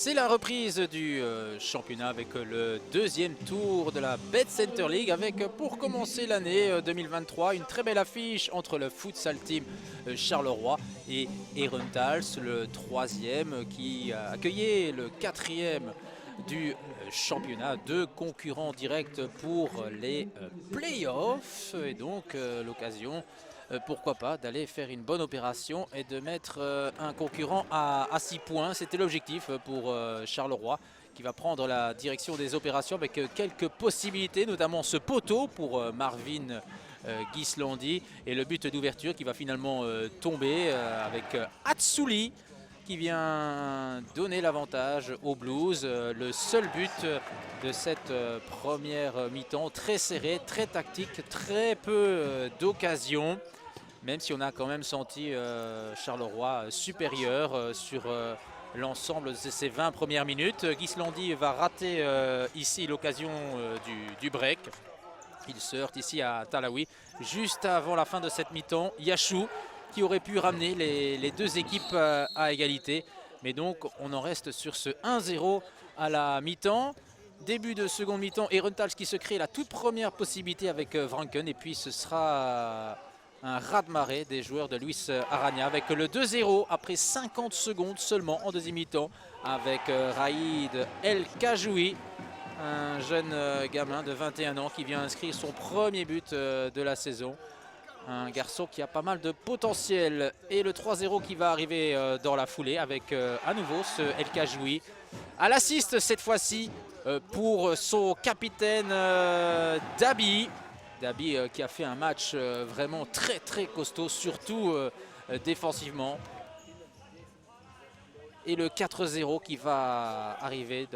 C'est la reprise du championnat avec le deuxième tour de la Bet Center League avec pour commencer l'année 2023 une très belle affiche entre le Futsal Team Charleroi et Herentals, le troisième qui a accueilli le quatrième du championnat, deux concurrents directs pour les playoffs et donc l'occasion pourquoi pas d'aller faire une bonne opération et de mettre un concurrent à 6 points. C'était l'objectif pour Charleroi qui va prendre la direction des opérations avec quelques possibilités, notamment ce poteau pour Marvin Ghislandi et le but d'ouverture qui va finalement tomber avec Atsouli qui vient donner l'avantage aux Blues. Le seul but de cette première mi-temps, très serré, très tactique, très peu d'occasions. Même si on a quand même senti Charleroi supérieur sur l'ensemble de ces 20 premières minutes. Ghislandi va rater ici l'occasion du break. Il se heurte ici à Talawi juste avant la fin de cette mi-temps. Yachou qui aurait pu ramener les deux équipes à égalité. Mais donc on en reste sur ce 1-0 à la mi-temps. Début de seconde mi-temps, Herentals qui se crée la toute première possibilité avec Vranken. Et puis ce sera un raz-de-marée des joueurs de Luis Arana avec le 2-0 après 50 secondes seulement en deuxième mi-temps avec Raïd El Kajoui. Un jeune gamin de 21 ans qui vient inscrire son premier but de la saison. Un garçon qui a pas mal de potentiel. Et le 3-0 qui va arriver dans la foulée avec à nouveau ce El Kajoui. À l'assist cette fois-ci pour son capitaine Dabi. Dabi qui a fait un match vraiment très costaud, surtout défensivement. Et le 4-0 qui va arriver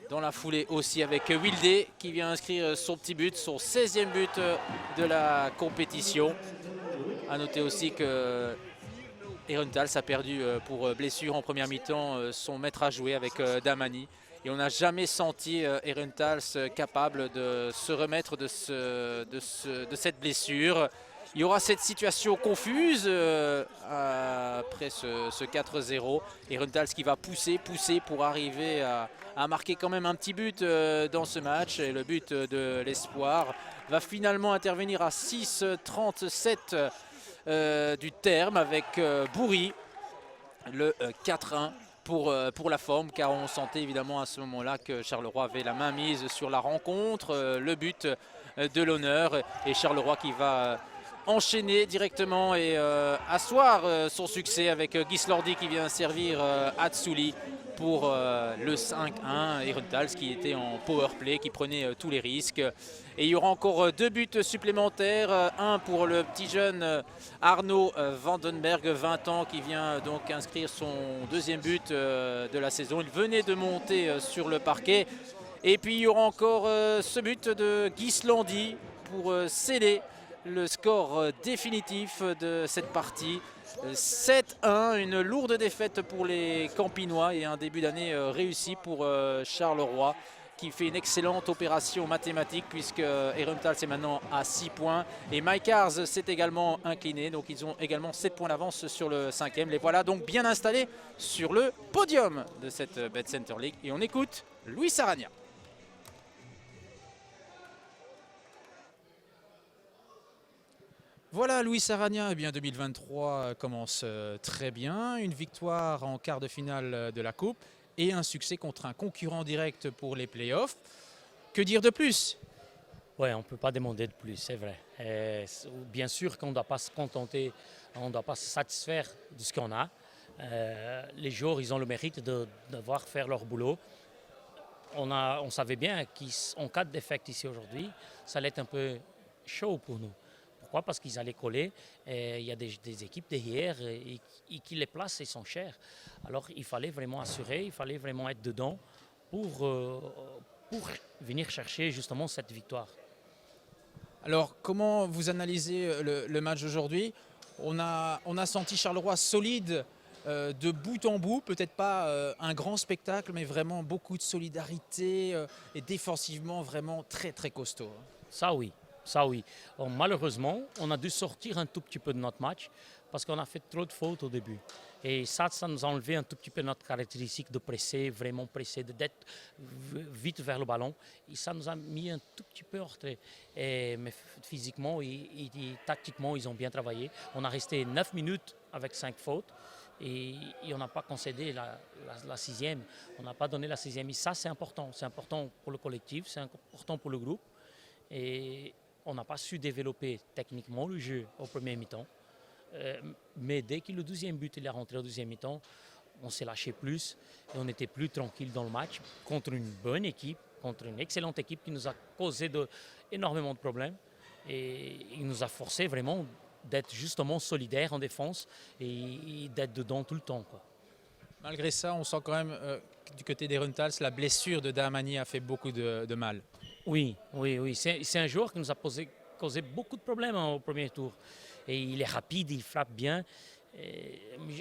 dans la foulée aussi avec Wilde qui vient inscrire son petit but, son 16e but de la compétition. A noter aussi que Herentals a perdu pour blessure en première mi-temps son maître à jouer avec Damani. Et on n'a jamais senti Herentals capable de se remettre de cette blessure. Il y aura cette situation confuse après ce 4-0. Herentals qui va pousser pour arriver à marquer quand même un petit but dans ce match. Et le but de l'espoir va finalement intervenir à 6:37 du terme avec Bourri, le 4-1 pour la forme, car on sentait évidemment à ce moment-là que Charleroi avait la main mise sur la rencontre, le but de l'honneur et Charleroi qui va enchaîner directement et asseoir son succès avec Ghislandi qui vient servir Atsouli pour le 5-1. Herentals qui était en power play, qui prenait tous les risques. Et il y aura encore deux buts supplémentaires, un pour le petit jeune Arnaud Vandenberg, 20 ans, qui vient donc inscrire son deuxième but de la saison. Il venait de monter sur le parquet. Et puis il y aura encore ce but de Ghislandi pour sceller le score définitif de cette partie. 7-1, une lourde défaite pour les Campinois et un début d'année réussi pour Charleroi qui fait une excellente opération mathématique puisque Herentals est maintenant à 6 points et Maikars s'est également incliné, donc ils ont également 7 points d'avance sur le 5e. Les voilà donc bien installés sur le podium de cette Bet Center League et on écoute Luis Arana. Voilà, Luis Arana, eh bien 2023 commence très bien. Une victoire en quart de finale de la Coupe et un succès contre un concurrent direct pour les playoffs. Que dire de plus? Oui, on ne peut pas demander de plus, c'est vrai. Et bien sûr qu'on ne doit pas se contenter, on ne doit pas se satisfaire de ce qu'on a. Les joueurs, ils ont le mérite de devoir faire leur boulot. On savait bien qu'en cas de défaite ici aujourd'hui, ça allait être un peu chaud pour nous. Pourquoi? Parce qu'ils allaient coller. Et il y a des équipes derrière et qui les placent, ils sont chers. Alors il fallait vraiment assurer, il fallait vraiment être dedans pour venir chercher justement cette victoire. Alors comment vous analysez le match d'aujourd'hui? On a senti Charleroi solide de bout en bout, peut-être pas un grand spectacle, mais vraiment beaucoup de solidarité et défensivement vraiment très costaud. Ça oui. Bon, malheureusement, on a dû sortir un tout petit peu de notre match parce qu'on a fait trop de fautes au début. Et ça nous a enlevé un tout petit peu notre caractéristique de presser, vraiment presser, d'être vite vers le ballon. Et ça nous a mis un tout petit peu en retrait. Mais physiquement et tactiquement, ils ont bien travaillé. On a resté 9 minutes avec 5 fautes. Et on n'a pas concédé la sixième. On n'a pas donné la sixième. Et ça, c'est important. C'est important pour le collectif, c'est important pour le groupe. Et on n'a pas su développer techniquement le jeu au premier mi-temps. Mais dès que le deuxième but il est rentré au deuxième mi-temps, on s'est lâché plus et on était plus tranquille dans le match contre une bonne équipe, contre une excellente équipe qui nous a causé énormément de problèmes. Et il nous a forcé vraiment d'être justement solidaires en défense et d'être dedans tout le temps, quoi. Malgré ça, on sent quand même du côté des Runtals, la blessure de Dahmani a fait beaucoup de mal. Oui. C'est un joueur qui nous a causé beaucoup de problèmes au premier tour. Et il est rapide, il frappe bien.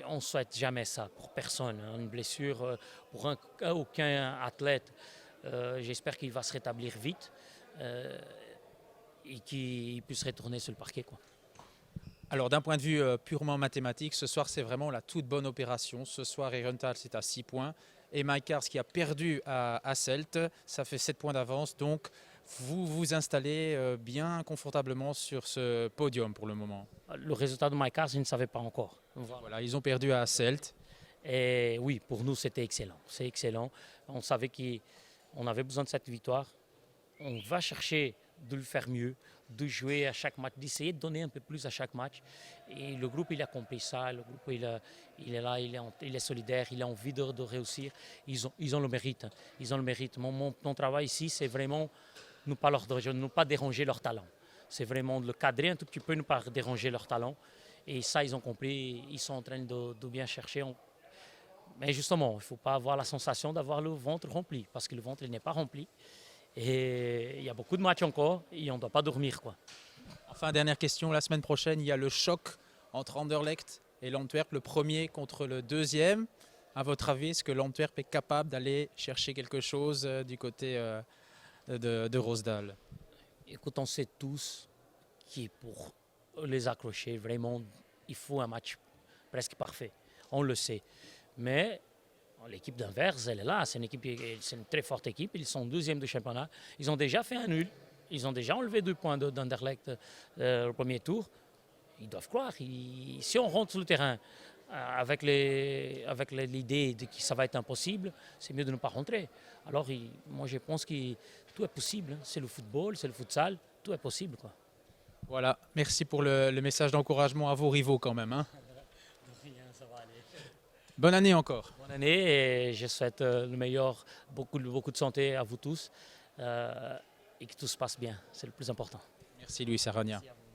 On ne souhaite jamais ça pour personne. Une blessure pour aucun athlète. J'espère qu'il va se rétablir vite et qu'il puisse retourner sur le parquet, quoi. Alors d'un point de vue purement mathématique, ce soir c'est vraiment la toute bonne opération. Ce soir, Runtals est à 6 points. Et Mike Cars qui a perdu à Celt, ça fait 7 points d'avance. Donc vous vous installez bien confortablement sur ce podium pour le moment. Le résultat de Mike Cars, je ne savais pas encore. Voilà, ils ont perdu à Celt. Et oui, pour nous, c'était excellent. C'est excellent. On savait qu'on avait besoin de cette victoire. On va chercher de le faire mieux, de jouer à chaque match, d'essayer de donner un peu plus à chaque match. Et le groupe, il a compris ça. Le groupe, il est là, il est solidaire, il a envie de réussir. Ils ont le mérite. Ils ont le mérite. Mon travail ici, c'est vraiment ne pas déranger leur talent. C'est vraiment de le cadrer un tout petit peu, ne pas déranger leur talent. Et ça, ils ont compris. Ils sont en train de bien chercher. Mais justement, il ne faut pas avoir la sensation d'avoir le ventre rempli, parce que le ventre, il n'est pas rempli. Et il y a beaucoup de matchs encore et on ne doit pas dormir, quoi. Enfin, dernière question, la semaine prochaine, il y a le choc entre Anderlecht et l'Antwerp, le premier contre le deuxième. À votre avis, est-ce que l'Antwerp est capable d'aller chercher quelque chose du côté de Rosdal? Écoute, on sait tous que pour les accrocher, vraiment, il faut un match presque parfait. On le sait. Mais l'équipe d'Anvers, elle est là. C'est une très forte équipe. Ils sont deuxième du championnat. Ils ont déjà fait un nul. Ils ont déjà enlevé 2 points d'Anderlecht au premier tour. Ils doivent croire. Si on rentre sur le terrain avec l'idée que ça va être impossible, c'est mieux de ne pas rentrer. Alors, moi, je pense que tout est possible. C'est le football, c'est le futsal. Tout est possible, quoi. Voilà. Merci pour le message d'encouragement à vos rivaux quand même, hein. Bonne année encore. Bonne année et je souhaite le meilleur, beaucoup de santé à vous tous et que tout se passe bien. C'est le plus important. Merci Luis Aragna. Merci à vous.